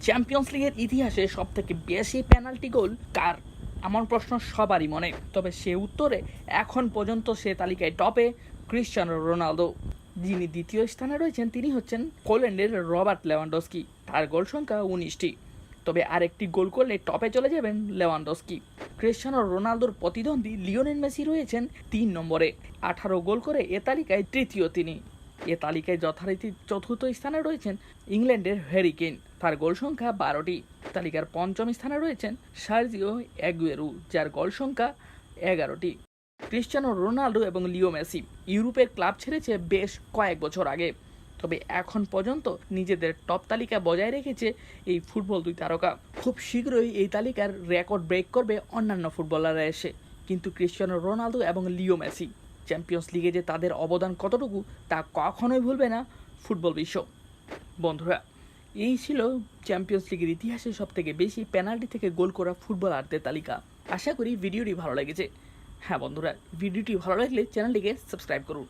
Champions লিগের ইতিহাসে সবথেকে বেশি পেনাল্টি গোল কার? আমার প্রশ্ন সবারই মনে, তবে সে উত্তরে এখন পর্যন্ত সে তালিকায় টপে ক্রিশ্চিয়ানো রোনালদো। যিনি দ্বিতীয় স্থানে রয়েছেন তিনি হচ্ছেন পোল্যান্ডের রবার্ট লেভানডস্কি। তার গোল সংখ্যা 19টি। তবে আরেকটি গোল করলে টপে চলে যাবেন লেভানডস্কি। ক্রিশ্চিয়ানো রোনালদোর প্রতিদ্বন্দ্বী লিওনেল মেসি রয়েছেন 3 নম্বরে, 18 গোল করে এ তালিকায় তৃতীয় তিনি। এ তালিকায় যথারীতি চতুর্থ স্থানে রয়েছেন ইংল্যান্ডের হ্যারি কেইন, তার গোল সংখ্যা 12টি। তালিকার পঞ্চম স্থানে রয়েছেন সার্জিও অ্যাগুয়েরো, যার গোল সংখ্যা 11টি। ক্রিশ্চিয়ানো রোনালদো এবং লিও মেসি ইউরোপের ক্লাব ছেড়েছে বেশ কয়েক বছর আগে, তবে এখন পর্যন্ত নিজেদের টপ তালিকা বজায় রেখেছে এই ফুটবল দুই তারকা। খুব শীঘ্রই এই তালিকার রেকর্ড ব্রেক করবে অন্যান্য ফুটবলাররা এসে। কিন্তু ক্রিশ্চিয়ানো রোনালদো এবং লিও মেসি চ্যাম্পিয়ন্স লিগে যে তাদের অবদান কতটুকু তা কখনোই ভুলবে না ফুটবল বিশ্ব। বন্ধুরা, এই ছিল চ্যাম্পিয়ন্স লিগের ইতিহাসে সবথেকে বেশি পেনাল্টি থেকে গোল করা ফুটবলারদের তালিকা। আশা করি ভিডিওটি ভালো লেগেছে। হ্যাঁ বন্ধুরা, ভিডিওটি ভালো লাগলে চ্যানেলটিকে সাবস্ক্রাইব করুন।